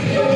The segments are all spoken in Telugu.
Yeah.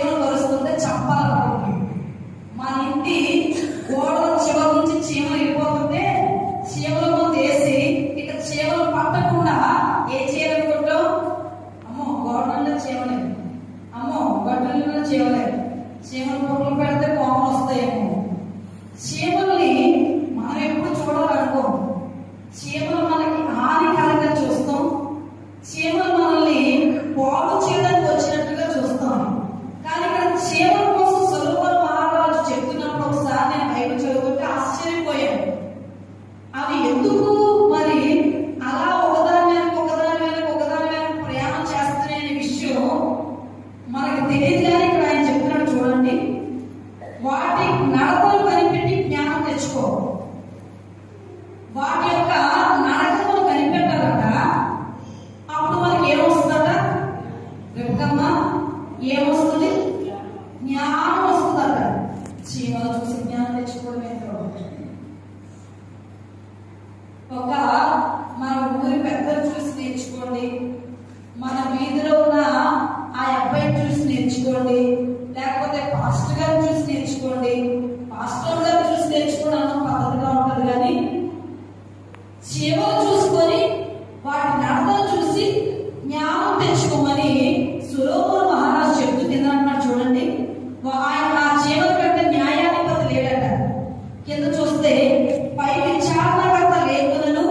చీమలు కరుస్తుంటే చంపాలనుకుంటుంది. మన ఇంటి గోడల చివరి నుంచి చీమలు వెళ్ళిపోతుంటే చీమల ముందు వేసి ఇక చీమలు పట్టకుండా ఏం చేయాలనుకుంటాం? అమ్మో గోడల్లో చీమలేదు, అమ్మో గడ్డల్లో చీమలేదు, చీమలు పొగలు పెడితే కోపం వస్తాయేమో. చీమల్ని మనం ఎప్పుడు చూడాలనుకో. చీమలు మనకి హానికరంగా చూస్తాం, చీమలు మనల్ని పాడు చేయడానికి వచ్చినట్టుగా చూస్తాం. కానీ ఇక్కడ చీమల కోసం సొలొమోను మహారాజు చెప్తున్నప్పుడు ఒకసారి నేను బైబిల్ చదువుతుంటే ఆశ్చర్యపోయాను. అవి ఎందుకు మరి అలా ఒకదాని మీద ప్రయాణం చేస్తున్నాయనే విషయం మనకు తెలియదు. కానీ ఇక్కడ ఆయన చెప్తున్నాడు చూడండి, వాటి నడకలు కనిపెట్టి జ్ఞానం తెచ్చుకో. వాటి యొక్క నడకలు కనిపెట్టాలట. అప్పుడు మనకి ఏమొస్తుందట? రేపకమ్మా ఏమొస్తుంది? జ్ఞానం వస్తుందట. చీమలు చూసి జ్ఞానం తెచ్చుకోవడం ఏంటో. ఒక మన ఊరి పెద్దలు చూసి నేర్చుకోండి, మన వీధిలో ఉన్న ఆ అబ్బాయిని చూసి నేర్చుకోండి, లేకపోతే పాస్టర్ గారిని చూసి నేర్చుకోండి. పాస్టర్ గారిని చూసి నేర్చుకోవడం అన్న పద్ధతిగా ఉంటుంది. కానీ చీమలు చూసుకొని వాటి నడతలు చూసి జ్ఞానం తెచ్చుకోమని సొలొమోను మహారాజు చెప్తూ కింద అంటున్నాడు చూడండి. ఆయన ఆ చీమలు కంటే న్యాయాధిపతి లేడట. కింద చూస్తే పై విచారణకర్త లేఖలను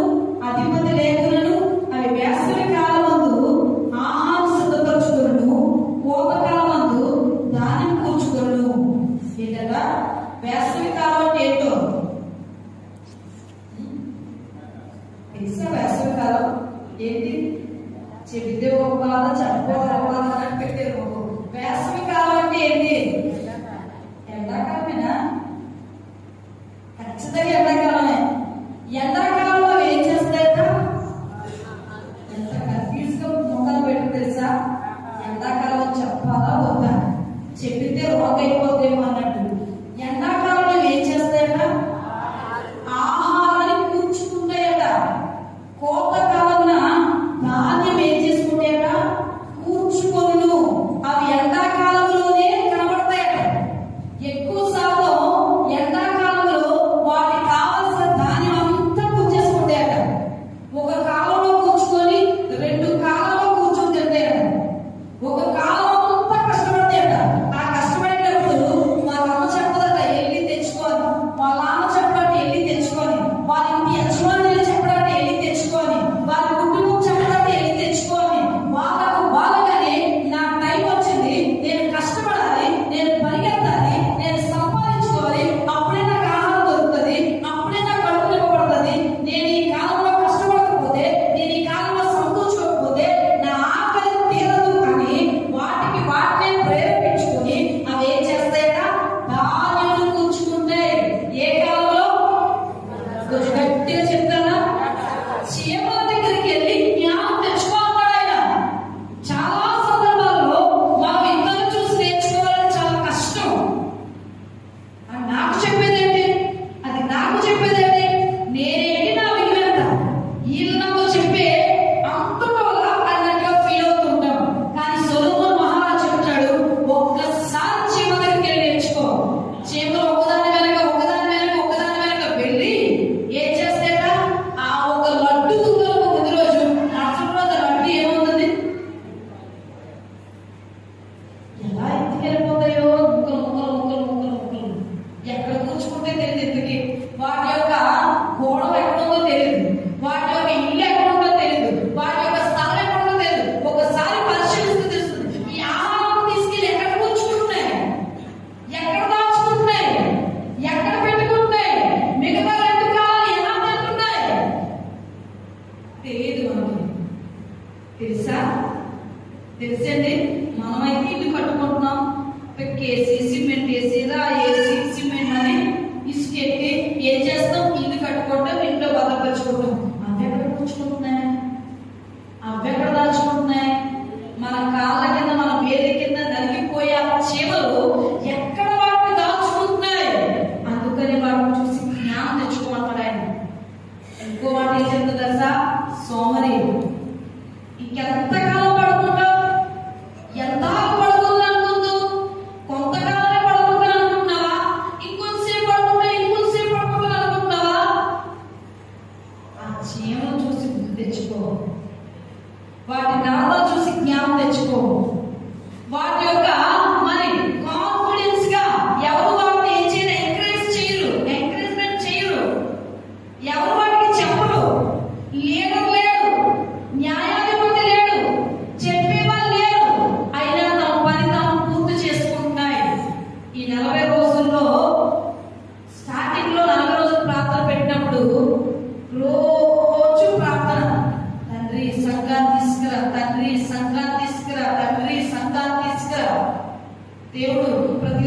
అధిపతి లేఖలను అవి వేసవి కాలమందు ఆహారం సిద్ధపరచుకును, కోపకాలమందు ధాన్యం కూర్చుకును. ఏంటగా వేసవి కాలం అంటే ఏంటో తెలుసా? వేసవి కాలం ఏంటి? చెబితే ఒక బాధ, చనిపోతే ఒక బాధ అని పెట్టారు. వేసవి కాలం అంటే ఏంటి? ఎండాకాలమేనా? ఖచ్చితంగా ఎండాకాలమే. ఎండాకాలంలో ఏం చేస్తాయట? ఎంత కన్ఫ్యూజ్ గా మొక్కలు పెట్టి తెలుసా? ఎండాకాలం చెప్పాలా వద్దా? చెప్పితే రోగ అయిపోతేమో అన్నట్టు. ఎండాకాలంలో ఏం చేస్తాయట? ఆహారాన్ని కూర్చుకుంటాయట. కోతకాలమున ధాన్యం ఏం చేసుకుంటాయట? కూర్చుకొను. అవి ఎండాకాలంలోనే కనబడతాయట. ఎక్కువ శాతం ఎండాకాలంలో వాటికి కావలసిన ధాన్యం అంతా కూర్చేసుకుంటాయట. ఒక కాలంలో కూర్చుకొని 2 కాలంలో కూర్చొని తింటాయట. ఒక కాలం అంతా కష్టపడతాయట. ఆ కష్టపడేటప్పుడు వాళ్ళ అమ్మ చెప్పదట వెళ్ళి తెచ్చుకొని, వాళ్ళ నాన్న చెప్పడానికి వెళ్ళి తెచ్చుకొని, వాళ్ళ ఇంటి యజమానులు చెప్పడానికి వెళ్ళి తెచ్చుకొని, వాళ్ళ కుటుంబం చెప్పడానికి వెళ్ళి తెచ్చుకొని, వాళ్ళగానే నా టైం వచ్చింది, నేను కష్టపడాలి, నేను పరిగెత్తాలి, నేను సంపాదించుకోవాలి, అప్పుడే నాకు ఆహారం దొరుకుతుంది, అప్పుడే నాకు కడుపు నింపబడుతుంది. నేను ఈ కాలంలో కష్టపడకపోతే, నేను ఈ కాలంలో సంతోషించకపోతే నా ఆకలి తీరదు అని వాటినే ప్రేరేపించుకొని అవి ఏం చేస్తాయట? ధాన్యం కూర్చుకుంటే. ఏ కాలంలో? కొంచెం గట్టిగా చెప్తానా? చీమల దగ్గరికి వెళ్ళి జ్ఞానం తెచ్చుకోవాలి ఆయన. చాలా సందర్భాల్లో మనం ఇతరులు చూసి నేర్చుకోవాలని చాలా కష్టం. నాకు చెప్పేదేంటి? అది నాకు చెప్పేదేంటి? నేనేంటి నా విలువెంత? వీళ్ళు నాకు చెప్పే అంతటోలా అన్నట్టుగా ఫీల్ అవుతుంటాం. కానీ సొలొమోను మహారాజు చెప్తాడు, ఒక్కసారి చీమ దగ్గరికి వెళ్ళి నేర్చుకో. చీమలు ఒకదాని వెనక వెళ్ళి ఏం చేస్తాయట? ఆ ఒక లడ్డు ముందు రోజు మరుసటి రోజు లడ్డు ఏమవుతుంది? ఎలా ఎత్తుకెళ్ళిపోతాయో ముక్కలు. ఎక్కడ కూర్చుకుంటే తెలియదు. ఎందుకు వాటి యొక్క గోడ ఎక్కడుందో తెలియదు, వాటి యొక్క ఇల్లు ఎక్కడుందో తెలియదు, వాటి యొక్క స్థలం ఎక్కడుందో తెలియదు. ఒకసారి పరిశీలిస్తే తెలుస్తుంది. ఈ ఆహారం తీసుకెళ్ళి ఎక్కడ కూర్చుకుంటున్నాయి, ఎక్కడ దాచుకుంటున్నాయి, ఎక్కడ పెట్టుకుంటున్నాయి, మిగతా 2 కాలాలు ఎలా తింటున్నాయి తెలియదు మనకి. తెలుసా? తెలుసండి. మనమైతే ఇల్లు కట్టుకుంటున్నాం, కేసి సిమెంట్ వేసి రాయేసి సిమెంట్ అని ఇసుకెట్టి ఏం చేస్తాం? ఇల్లు కట్టుకుంటాం, ఇంట్లో భద్రపరుచుకుంటాం. అవి ఎక్కడ కూర్చుకుంటున్నాయి? అవి ఎక్కడ దాచుకుంటున్నాయి? మన కాళ్ళ కింద, మన వేది కింద నలిగిపోయే ఆ చీమలు ఎక్కడ వాటిని దాచుకుంటున్నాయి? అందుకని వాటిని చూసి జ్ఞానం తెచ్చుకోమంటాడు ఆయన. ఇంకో వాటి ఏం చెప్తుంది తెలుసా? సోమరి. ఇంకెంతకాలం పడుకుంటావు? ఎంత పడుకుంది అనుకుందు?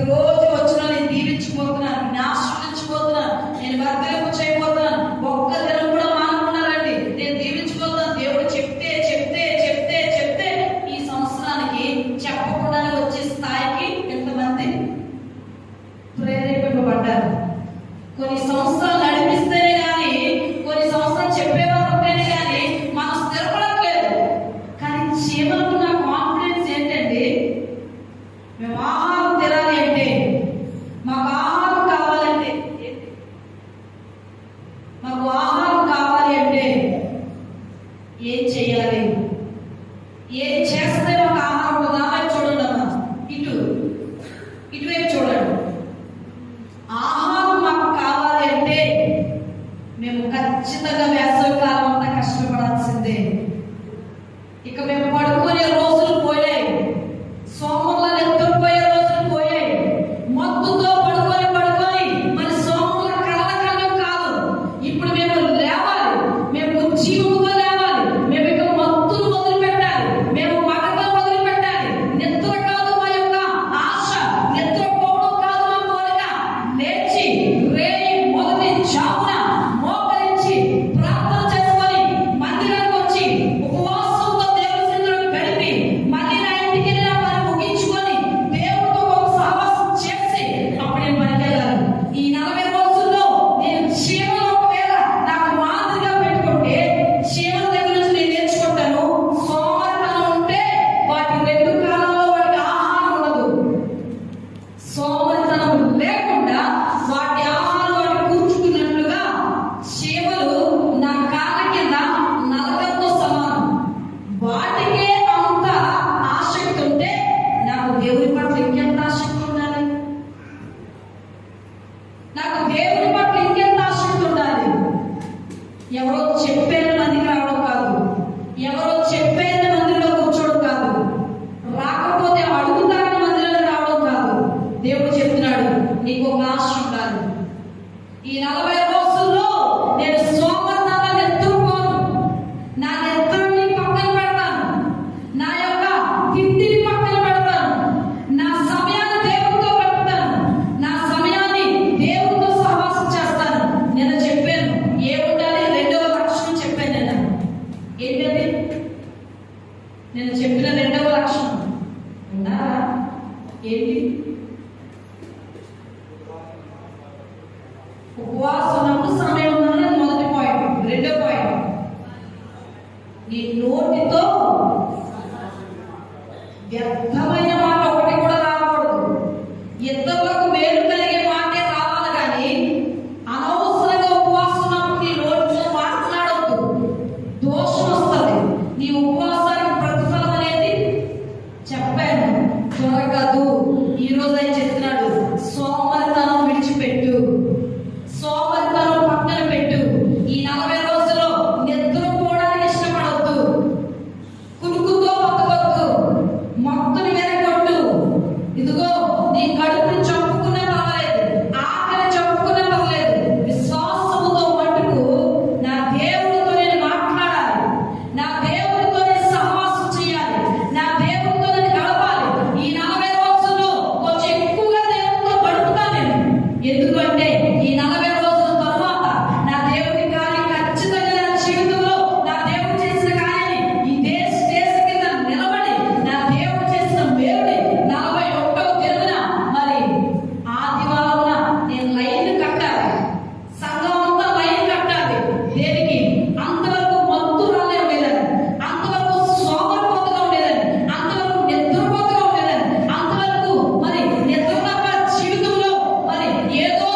ప్రతిరోజు వచ్చిన నేను దీవించిపోతున్నాను, నేను ఆశ్రయించిపోతున్నాను, నేను వర్ధలింపు చేయబోతున్నాను, ఒక్క దినం కూడా మానుకున్నారండి, నేను దీవించిపోతున్నాను. దేవుడు చెప్తే చెప్తే చెప్తే చెప్తే ఈ సంవత్సరానికి చెప్పకుండానే వచ్చే స్థాయికి ఎంతమంది ప్రేరేపింపబడ్డారు. కొన్ని సంవత్సరాలు నడిపిస్తేనే కానీ, కొన్ని సంవత్సరాలు చెప్పేవారు ఉంటేనే కానీ మనం స్థిరపడట్లేదు. కానీ చీమలకు నా కాన్ఫిడెన్స్ ఏంటంటే, మేము ఆహారం తినాలి అంటే, మాకు ఆహారం కావాలంటే, మాకు ఆహారం కావాలి అంటే ఏం చేయాలి? ఏం చేస్తే మాకు ఆహారం ఉంటుంది? ఆహారం చూడండి అమ్మా, ఇటువైపు చూడండి. ఆహారం మాకు కావాలి అంటే మేము ఖచ్చితంగా వేసవి కాలం అంతా కష్టపడాల్సిందే. ఇక మేము పడుకునే రోజులు పోయాయి, సోమరుల నిద్రపోయే రోజులు పోయాయి. మత్తుతో పడుకొని పడుకొని మన సోమరుల కళ్ళ కళ్ళం కాదు. ఇప్పుడు మేము లేవాలి, మేము జీవముగా లేవాలి, మేము ఇక మత్తులు వదిలిపెట్టాలి, మేము మగత వదిలిపెట్టాలి. నిద్ర కాదు మా యొక్క ఆశ, నిద్రపోవడం కాదు మా కోరిక. లేచి రేయి మొదటి జామున మోకరించి ప్రార్థన చేసుకొని మందిరానికి వచ్చి ఉపవాసంతో దేవుని సన్నిధిలో గడిపి మళ్ళీ నా ఇంటికి వెళ్ళి నా పని ముగించుకొని దేవుడితో ఒక సహవాసం చేసి అప్పుడు నేను పనికి వెళ్ళాలి. ఈ 40 రోజుల్లో నేను చీమలు ఒకవేళ నాకు మాదిరిగా పెట్టుకుంటే చీమల దగ్గర నుంచి నేను నేర్చుకుంటాను. సోమరితనం ఉంటే వాటి 2 కాలాల్లో వాటికి ఆహారం ఉండదు. సోమరితనం లేకుండా వాటి ఆహారం వాటి కూర్చుకున్నట్లుగా చీమలు నా కాళ్ళ కింద నరకంతో సమానం. వాటికే అంత ఆసక్తి ఉంటే నాకు దేవుని పట్ల ఇంకెంత ఆసక్తి ఉండాలి? నాకు దేవుని పట్ల ఇంకెంత ఆసక్తి ఉండాలి? ఎవరో చెప్పేది మందికి రావడం కాదు, ఎవరో చెప్పేది మందిలో కూర్చోవడం కాదు, రాకపోతే అడుగుతారని మందిరంలో రావడం కాదు. దేవుడు చెప్తున్నాడు, నీకు ఒక ఆశ ఉండాలి. ఈ 40 రోజుల్లో నేను సోమరితనాన్ని నిద్రపోను, నా నిద్రని పక్కన పెడతాను, నా యొక్క తిండిని పక్కన పెడతాను, నా సమయాన్ని దేవుడితో గడుపుతాను, నా సమయాన్ని దేవుడితో సహవాసం చేస్తాను. నేను చెప్పాను ఏముండాలి? 2వ లక్షణం చెప్పాను. ఏంటది? నేను చెప్పిన 2వ లక్షణం ఉన్నారా? ఏంటి? ఉపవాసమునకు సమయం ఉందని మొదటి పాయింట్. 2వ పాయింట్, నీ నోటితో వ్యర్థమైన మాట ఒకటి కూడా రాకూడదు. ఇతరులకు మేలు కలిగే మాటే రావాలి, కానీ అనవసరంగా ఉపవాసమునప్పుడు నీ నోటితో మాట్లాడొద్దు. దోషం వస్తుంది. నీ ఉపవాసానికి ప్రతిఫలం అనేది చెప్పాను దొరకదు. ఈ రోజు ఆయన చెప్తున్నాడు, సోమరితనం విడిచిపెట్టు, సోమరితనం పక్కన పెట్టు. ఈ 40 రోజుల్లో నిద్రపోవడానికి ఇష్టపడొద్దు, కునుకుతో బతకొద్దు, మొక్కని వెనకొట్టు. ఇదిగో నీ కడుపుని చంపుకున్నా పర్వాలేదు, ఆకలి చంపుకున్నా పర్లేదు, విశ్వాసముతో మట్టుకు నా దేవుడితో నేను మాట్లాడాలి, నా దేవుడితో నేను సహవాసం చేయాలి, నా దేవుడితో నేను గడపాలి. ఈ 40 రోజుల్లో కొంచెం ఎక్కువగా దేవుడితో గడుపుతాను నేను. ఎందుకంటే ఈ 40 రోజుల తర్వాత నా దేవుడి కార్యం ఖచ్చితంగా నా జీవితంలో, నా దేవుడు చేసిన కార్యాన్ని ఈ దేశ కింద నిలబడి నా దేవుడు చేసిన మేలుని 41వ దినమున మరి ఆదివారమున నేను లైన్ కట్టాలి, సంఘం అంతా లైన్ కట్టాలి. దేనికి? అంతవరకు మత్తు రాలే ఉండేదని, అంతవరకు సోమరిపోతుగా ఉండేదని, అంతవరకు నిద్రపోతుగా ఉండేదని, అంతవరకు మరి నిద్ర తప్ప జీవితంలో మరి ఏదో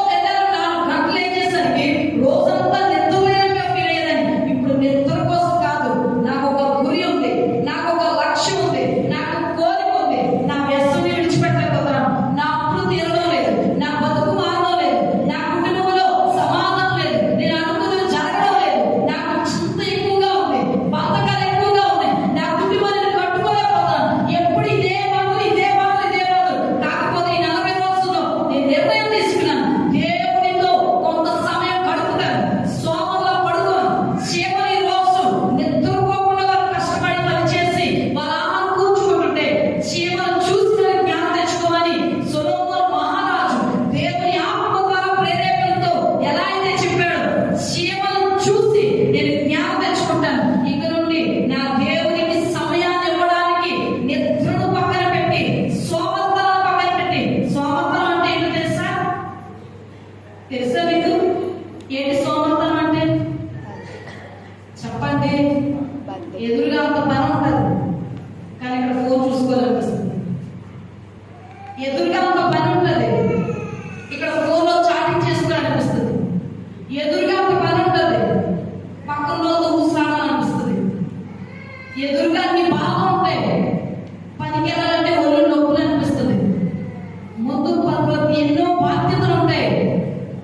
కొద్ది ఎన్నో బాధ్యతలు ఉంటాయి,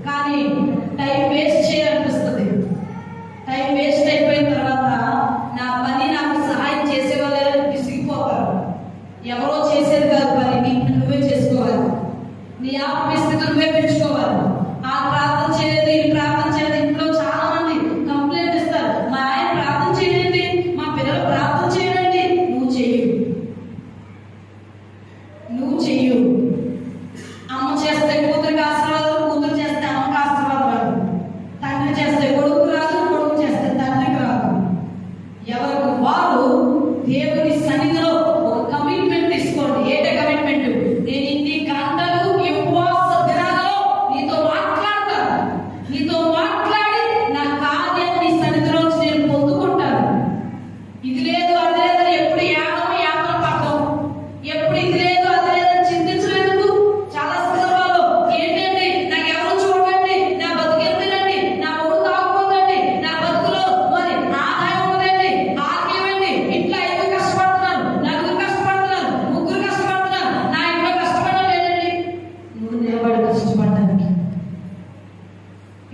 కానీ టైం వేస్ట్ చేయాలనిపిస్తుంది. టైం వేస్ట్ అయిపోయిన తర్వాత నా పని నాకు సహాయం చేసే వాళ్ళే విసిగిపోతారు. ఎవరో చేసేది కాదు పని, నీకు నువ్వే చేసుకోవాలి. నీ ఆత్మీయతను నువ్వే పెంచుకోవాలి. ఆ ప్రార్థన చేయలేదు, ఈ ప్రార్థన చేయలేదు. ఇంట్లో చాలా మంది కంప్లైంట్ ఇస్తారు, మా ఆయన ప్రార్థన చేయండి, మా పిల్లలు ప్రార్థన చేయండి. నువ్వు చెయ్యు. అమ్మ చేస్తే కూతురికి ఆశీర్వాదం, కూతురు చేస్తే అమ్మకి ఆశీర్వాదం రాదు. తండ్రి చేస్తే కొడుకు రాదు, కొడుకు చేస్తే తండ్రికి రాదు. ఎవరికి వారు దేవుని సన్నిధిలో ఒక కమిట్మెంట్ తీసుకోండి. ఏంట కమిట్మెంట్? నేను ఇన్ని గంటలు ఉపవాస దినాలలో నీతో మాట్లాడతాను, నీతో మాట్లాడి నా కార్యం నీ సన్నిధిలో నేను పొందుకుంటాను. ఇది లేదు అది లేదని ఎప్పుడు యాపన పడతాం, ఎప్పుడు ఇది లేదు అది లేదని చింతించలేదు. చాలా సందర్భాల్లో ఏంటండి, నాకు ఎవరు చూడండి, నా బతుకెత్తినండి, నా ఊరు తాగుపోతండి, నా బతుకులో మరి ఆదాయం ఉండదండి, ఆర్కేమండి, ఇంట్లో 5 కష్టపడుతున్నాను, 4 కష్టపడుతున్నాను, 3 కష్టపడుతున్నాను, నా ఇంట్లో కష్టపడడం లేదండి. నువ్వు నిలబడి కష్టపడడానికి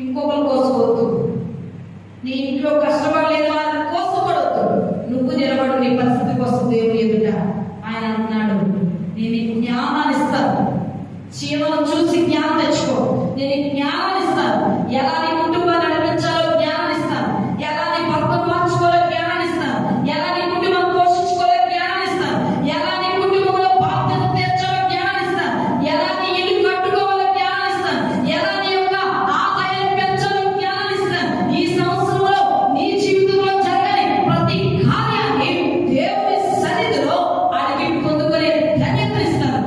ఇంకొకరు కోసుకోవద్దు. నీ ఇంట్లో కష్టపడలేదు వాళ్ళని కోసపడవద్దు. నువ్వు నిలబడు, నీ పరిస్థితికి వస్తుంది దేవుని ఎదుట. ఆయన అంటున్నాడు, నేను నీకు జ్ఞానాన్ని ఇస్తాను. జీవనం చూసి జ్ఞానం తెచ్చుకో. నేను నీకు జ్ఞానాన్ని ఇస్తాను. ఎలా నీ కుటుంబాన్ని నడిపించాలో జ్ఞానాన్ని ఇస్తాను. ఎలా నీ భర్త మార్చుకోవాలో జ్ఞానాన్ని ఇస్తాను. ఎలా నీ కుటుంబం పోషించుకోవాలో జ్ఞానాన్ని ఇస్తాను. ఎలా నీ కుటుంబంలో బాధ్యత తీర్చాలో జ్ఞానాన్ని ఇస్తాను. ఎలా నీ ఇల్లు కట్టుకోవాలో జ్ఞానాన్ని ఇస్తాను. ఎలా నీ యొక్క ఆదాయాన్ని పెంచాలో జ్ఞానాన్ని ఇస్తాను. ఈ సంవత్సరంలో నీ జీవితంలో జరగని ప్రతి కార్యాన్ని దేవుని సన్నిధిలో అడిగి పొందుకునే ధన్యత ఇస్తాను.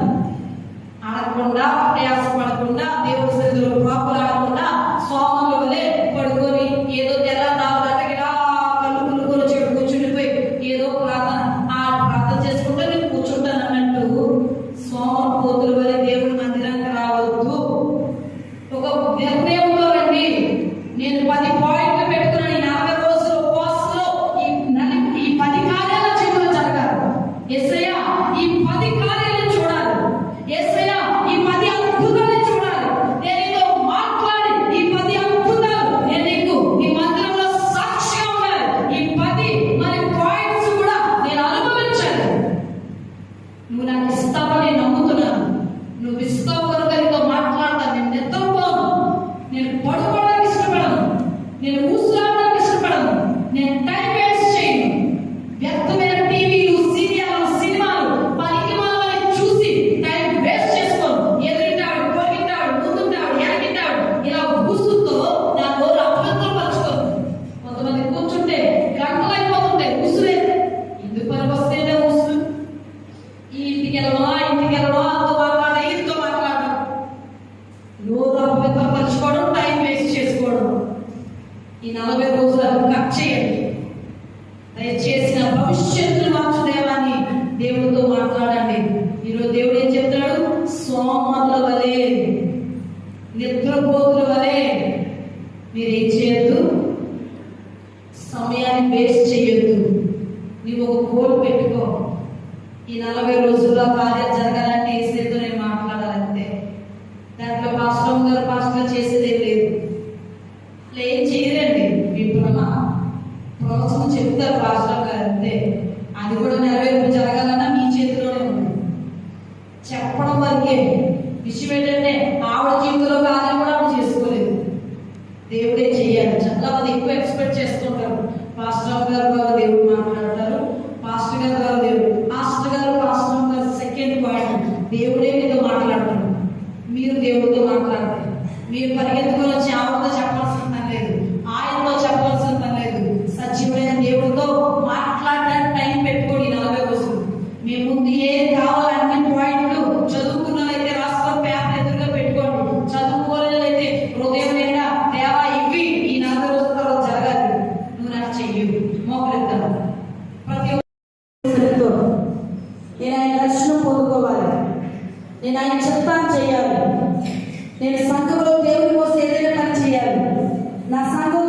అడగకుండా, ప్రయాసపడకుండా, దేవుని సన్నిధిలో ప్రాపులాడకుండా సోమల వలె పడుకొని ఏదో తెల్లదారుగా కళ్ళు చెడు కూర్చుండిపోయి ఏదో ప్రార్థన చేసుకుంటే నేను కూర్చుంటాను అన్నట్టు సోమల పోతుల వలె దేవుని మందిరానికి రావద్దు. ఒక నిర్ణయంలో రండి. నేను 10 పాయింట్లు పెట్టుకున్నాను. ఈ 40 రోజుల ఉపవాసంలో ఈ 10 కార్యాల జీవితంలో జరగాలి. యేసయ్యా, ఈ 10 కార్యాలను చూడాలి. యేసయ్యా, ఈ 10 అద్భుతాలను చూడాలి. నేను నీతో మాట్లాడి ఈ 10 అద్భుతాలు నేను నీకు ఈ మందిరంలో సాక్షిగా ఉండాలి. ఈ 10 మరి పాయింట్స్ కూడా నేను అనుభవించాలి. నువ్వు నాకు ఇస్తావని నేను నమ్ముతున్నాను. నువ్వు ఇస్తావు కనుక నీతో మాట్లాడతాను. నేను నిద్రపోను, నేను పడుకోవడానికి ఇష్టపడను, నేను ఊసులాడడానికి ఇష్టపడను, నేను టైం వేస్ట్ చేయను. వ్యర్థమైన టీవీలు, సీరియల్, సినిమాలు పనికిమాలని చూసి టైం వేస్ట్ చేసుకోను. ఎదురింటాడు, పోగింటాడు, ముందుంటాడు, వెనకింటాడు, ఇలా ఊసుతో నా నోరు అపవిత్రపరచుకోను. కొంతమంది కూర్చుంటే గంటలు అయిపోతుంటాయి. ఊసులే ఇందుకు పని వస్తేనే ఊసులు. ఈ ఇంటికి వెళ్ళమా, అంతో మాట్లాడ, ఇంతో మాట్లాడడం, నోరు అపవిత్రపరచుకోవడం, టైం వేస్ట్ చేసుకోవడం. ఈ 40 రోజులు అది కట్ చేయండి. దయచేసి నా భవిష్యత్తును మార్చు దేవాన్ని దేవుడితో మాట్లాడండి. ఈరోజు దేవుడు ఏం చెప్తున్నాడు? సోమరుల వలె, నిద్రపోతుల వలె మీరేం చేయొద్దు, సమయాన్ని వేస్ట్ చేయొద్దు. నీవు ఒక గోల్ పెట్టుకో. ఈ 40 రోజుల్లో కార్యం జరగాలంటే ఏసేతో నేను మాట్లాడాలంటే దాంట్లో పాస్టర్ చేసేదేం లేదు. ఏం చేయరండి. మీ ప్రవచనం చెప్తారు పాస్టర్ గారు, అంతే. అది కూడా నెరవేర్పు జరగాలన్నా మీ చేతిలోనే ఉంది. చెప్పడం వరకే. విషయం ఏంటంటే ఆవిడ జీవితంలో కార్యం కూడా ఆవిడ చేసుకోలేదు, దేవుడే చెయ్యాలి. చాలా మంది ఎక్కువ ఎక్స్పెక్ట్ చేస్తుంటారు. పాస్టర్ గారు దేవుడు మాట్లాడతారు, పాస్టర్ గారు దేవుడు, పాస్టర్ గారు సెకండ్ పాయింట్, దేవుడే మీతో మాట్లాడతారు. మీరు దేవుడితో మాట్లాడతారు. మీరు పరిగెత్తుకొని వచ్చి ఆవిడతో చెప్పాల్సిన పని లేదు, ఆయనతో చెప్పాల్సిన పని లేదు. సజీవమైన దేవుడితో మాట్లాడడానికి టైం పెట్టుకోండి. 40 రోజులు మీ ముందు ఏం కావాలి అన్ని పాయింట్లు చదువుకున్నదైతే రాసుకొని పేపర్ ఎదురుగా పెట్టుకోండి. చదువుకోలేదైతే హృదయం నిండా దేవా ఇవి ఈ 40 రోజుల తర్వాత జరగాలి, నువ్వు నాకు చెయ్యి. మోకరిద్దాం. ప్రతి నేను ఆయన దర్శనం పొందుకోవాలి, నేను ఆయన చిత్తాన్ని చేయాలి. నేను సంఘంలో దేవుని కోసం ఏదైనా పని చేయాలి. నా సంఘం